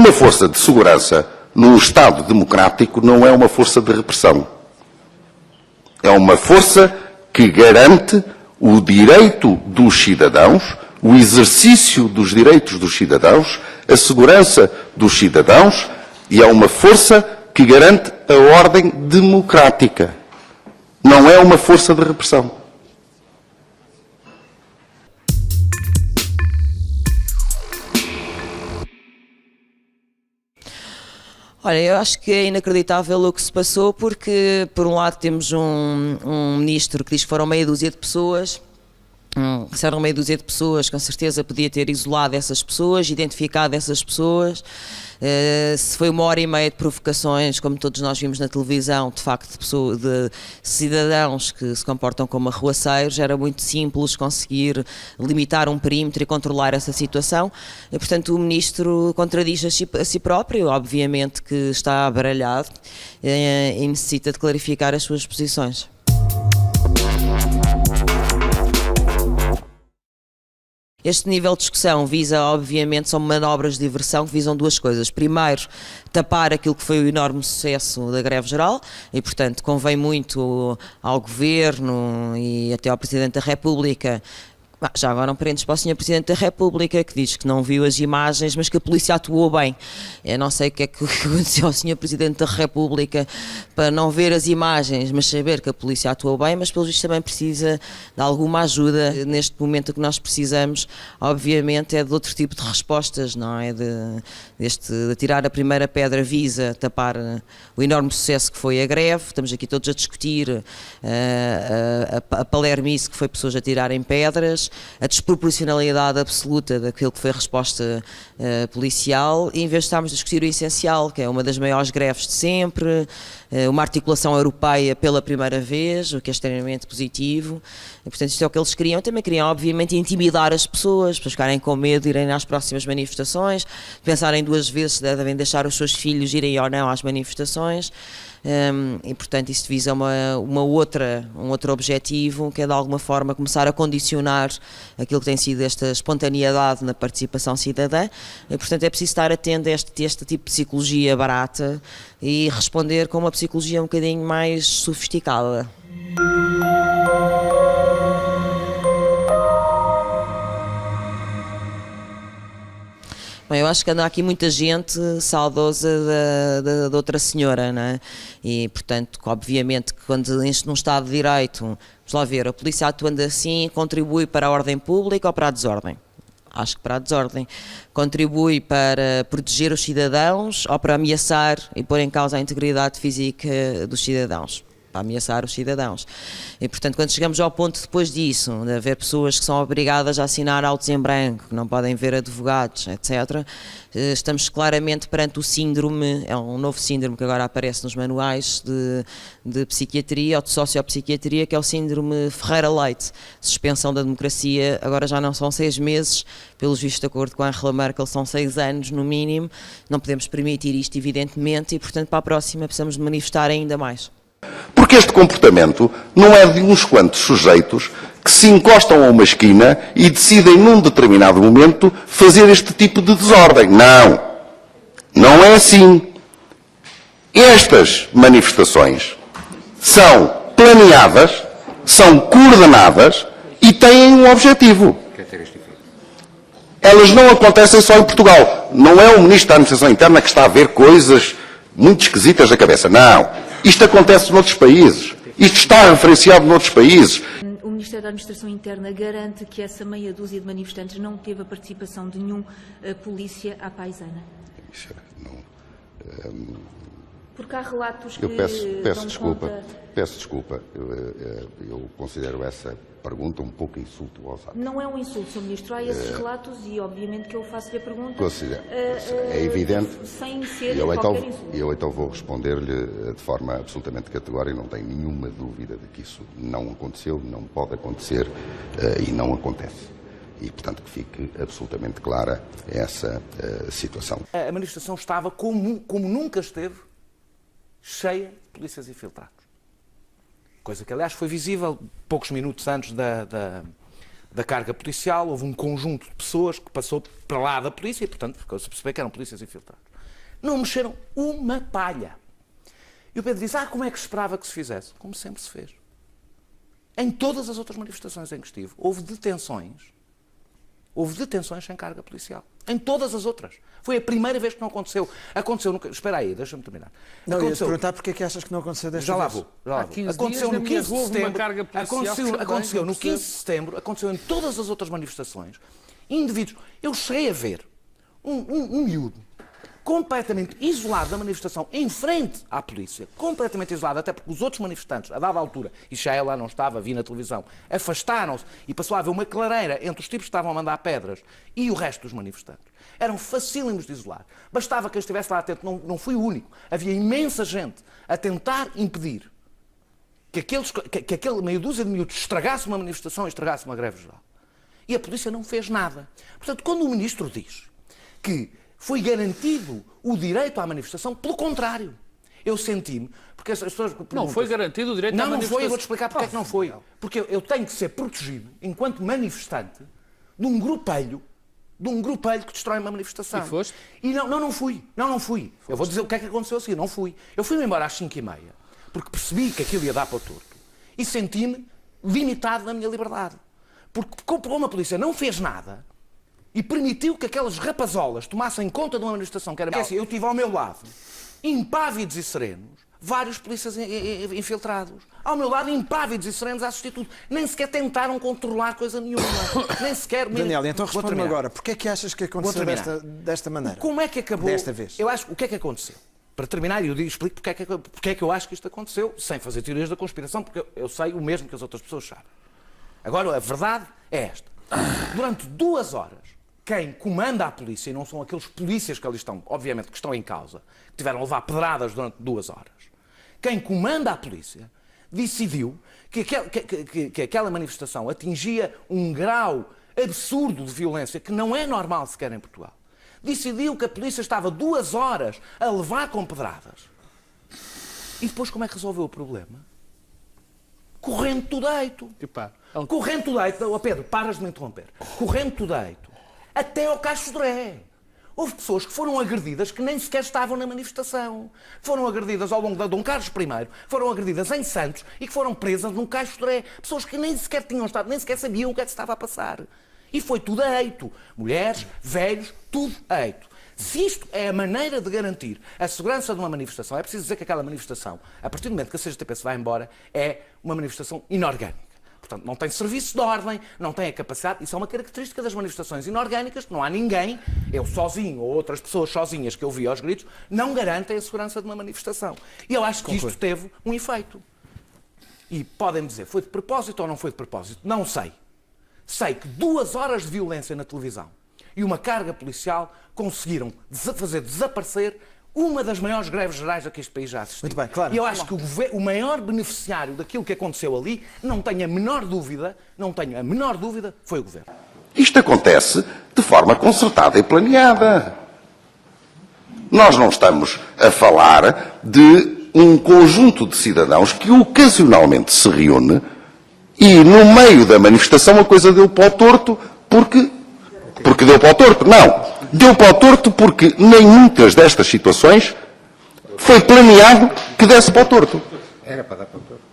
Uma força de segurança, num Estado democrático, não é uma força de repressão. É uma força que garante o direito dos cidadãos, o exercício dos direitos dos cidadãos, a segurança dos cidadãos, e é uma força que garante a ordem democrática. Não é uma força de repressão. Olha, eu acho que é inacreditável o que se passou, porque, por um lado, temos um ministro que diz que foram meia dúzia de pessoas. Se eram meia dúzia de pessoas, com certeza podia ter isolado essas pessoas, identificado essas pessoas. Se foi 1h30 de provocações, como todos nós vimos na televisão, de facto, de cidadãos que se comportam como arruaceiros, era muito simples conseguir limitar um perímetro e controlar essa situação. E, portanto, o ministro contradiz a si próprio, obviamente que está baralhado e necessita de clarificar as suas posições. Este nível de discussão visa, obviamente, são manobras de diversão que visam duas coisas. Primeiro, tapar aquilo que foi o enorme sucesso da greve geral e, portanto, convém muito ao Governo e até ao Presidente da República. Já agora um parênteses para o Sr. Presidente da República, que diz que não viu as imagens, mas que a polícia atuou bem. Eu não sei o que é que aconteceu ao Sr. Presidente da República para não ver as imagens, mas saber que a polícia atuou bem, mas pelo visto também precisa de alguma ajuda. Neste momento o que nós precisamos, obviamente, é de outro tipo de respostas, não é? De tirar a primeira pedra visa tapar o enorme sucesso que foi a greve. Estamos aqui todos a discutir a palermice que foi pessoas a tirarem pedras, a desproporcionalidade absoluta daquilo que foi a resposta policial, e em vez de estarmos a discutir o essencial, que é uma das maiores greves de sempre, uma articulação europeia pela primeira vez, o que é extremamente positivo. E, portanto, isto é o que eles queriam. Também queriam, obviamente, intimidar as pessoas, para ficarem com medo de irem às próximas manifestações, pensarem duas vezes se devem deixar os seus filhos irem ou não às manifestações. E, portanto, isso visa um outro objetivo, que é de alguma forma começar a condicionar aquilo que tem sido esta espontaneidade na participação cidadã. E, portanto, é preciso estar atento a este tipo de psicologia barata e responder com uma psicologia um bocadinho mais sofisticada. Bem, eu acho que anda aqui muita gente saudosa da outra senhora, não é? E, portanto, obviamente, que quando num Estado de Direito, vamos lá ver, a polícia atuando assim contribui para a ordem pública ou para a desordem? Acho que para a desordem. Contribui para proteger os cidadãos ou para ameaçar e pôr em causa a integridade física dos cidadãos? Para ameaçar os cidadãos. E, portanto, quando chegamos ao ponto depois disso, de haver pessoas que são obrigadas a assinar autos em branco, que não podem ver advogados, etc., estamos claramente perante o síndrome, é um novo síndrome que agora aparece nos manuais de psiquiatria ou de sociopsiquiatria, que é o síndrome Ferreira-Leite. Suspensão da democracia, agora já não são 6 meses, pelos vistos, de acordo com a Angela Merkel, são 6 anos no mínimo. Não podemos permitir isto, evidentemente, e, portanto, para a próxima precisamos de manifestar ainda mais. Porque este comportamento não é de uns quantos sujeitos que se encostam a uma esquina e decidem, num determinado momento, fazer este tipo de desordem. Não. Não é assim. Estas manifestações são planeadas, são coordenadas e têm um objetivo. Elas não acontecem só em Portugal. Não é o Ministro da Administração Interna que está a ver coisas muito esquisitas da cabeça. Não. Isto acontece noutros países. Isto está referenciado noutros países. O Ministério da Administração Interna garante que essa meia dúzia de manifestantes não teve a participação de nenhum polícia à paisana? Porque há relatos que Peço desculpa. Eu considero essa pergunta um pouco insulto aos atos. Não é um insulto, Sr. Ministro. Há esses relatos e, obviamente, que eu faço-lhe a pergunta. É evidente. Sem ser qualquer insulto. Eu então vou responder-lhe de forma absolutamente categórica. Não tenho nenhuma dúvida de que isso não aconteceu, não pode acontecer e não acontece. E, portanto, que fique absolutamente clara essa situação. A manifestação estava, como nunca esteve, cheia de polícias infiltrados. Coisa que, aliás, foi visível poucos minutos antes da da carga policial, houve um conjunto de pessoas que passou para lá da polícia e, portanto, ficou-se a perceber que eram polícias infiltrados. Não mexeram uma palha. E o Pedro disse, como é que esperava que se fizesse? Como sempre se fez. Em todas as outras manifestações em que estive, houve detenções sem carga policial. Em todas as outras. Foi a primeira vez que não aconteceu. Aconteceu no... Espera aí, deixa-me terminar. Não, eu ia te perguntar porque é que achas que não aconteceu desta vez. Já lá vou. Aconteceu no 15 de setembro. Aconteceu no 15 de setembro, aconteceu em todas as outras manifestações. Indivíduos. Eu cheguei a ver um miúdo completamente isolado da manifestação, em frente à polícia, completamente isolado, até porque os outros manifestantes, a dada altura, e já eu lá não estava, vi na televisão, afastaram-se e passou a haver uma clareira entre os tipos que estavam a mandar pedras e o resto dos manifestantes. Eram facílimos de isolar. Bastava que eu estivesse lá atento, não fui o único. Havia imensa gente a tentar impedir que aquele meio dúzia de miúdos estragasse uma manifestação e estragasse uma greve geral. E a polícia não fez nada. Portanto, quando o ministro diz que foi garantido o direito à manifestação, pelo contrário. Eu senti-me, porque as pessoas... Não foi garantido o direito à manifestação. Não foi, eu vou-te explicar porque é que não foi. Porque eu tenho que ser protegido, enquanto manifestante, de um grupelho que destrói uma manifestação. E foste? E não fui. Eu vou dizer o que é que aconteceu a seguir, não fui. Eu fui-me embora às 5h30, porque percebi que aquilo ia dar para o torto. E senti-me limitado na minha liberdade. Porque como a polícia não fez nada e permitiu que aquelas rapazolas tomassem conta de uma manifestação que era... Eu tive ao meu lado, impávidos e serenos, vários polícias infiltrados. Ao meu lado, impávidos e serenos a assistir tudo. Nem sequer tentaram controlar coisa nenhuma. Nem sequer... Daniel, então responde-me agora. Porquê é que achas que aconteceu desta maneira? Como é que acabou... Desta vez. Eu acho... O que é que aconteceu? Para terminar, eu explico porque é que eu acho que isto aconteceu, sem fazer teorias da conspiração, porque eu sei o mesmo que as outras pessoas sabem. Agora, a verdade é esta. Durante 2 horas, quem comanda a polícia, e não são aqueles polícias que ali estão, obviamente, que estão em causa, que tiveram a levar pedradas durante 2 horas, quem comanda a polícia decidiu que aquela manifestação atingia um grau absurdo de violência que não é normal sequer em Portugal. Decidiu que a polícia estava 2 horas a levar com pedradas. E depois como é que resolveu o problema? Correndo tudo deito. Correndo tudo deito. Oh Pedro, paras de me interromper. Correndo tudo deito. Até ao Caixo de Dré. Houve pessoas que foram agredidas que nem sequer estavam na manifestação. Foram agredidas ao longo da Dom Carlos I, foram agredidas em Santos e que foram presas num Caixo de Dré. Pessoas que nem sequer tinham estado, nem sequer sabiam o que é que se estava a passar. E foi tudo a eito. Mulheres, velhos, tudo a eito. Se isto é a maneira de garantir a segurança de uma manifestação, é preciso dizer que aquela manifestação, a partir do momento que a CGTP se vai embora, é uma manifestação inorgânica. Portanto, não tem serviço de ordem, não tem a capacidade. Isso é uma característica das manifestações inorgânicas, que não há ninguém, eu sozinho ou outras pessoas sozinhas que eu vi aos gritos, não garantem a segurança de uma manifestação. E eu acho que isto teve um efeito. E podem-me dizer, foi de propósito ou não foi de propósito? Não sei. Sei que 2 horas de violência na televisão e uma carga policial conseguiram fazer desaparecer uma das maiores greves gerais a que este país já assistiu. Muito bem, claro. E eu acho que o maior beneficiário daquilo que aconteceu ali, não tenho a menor dúvida, foi o Governo. Isto acontece de forma concertada e planeada. Nós não estamos a falar de um conjunto de cidadãos que ocasionalmente se reúne e no meio da manifestação a coisa deu para o torto porque deu para o torto. Não. Deu para o torto porque nem muitas destas situações foi planeado que desse para o torto. Era para dar para o torto.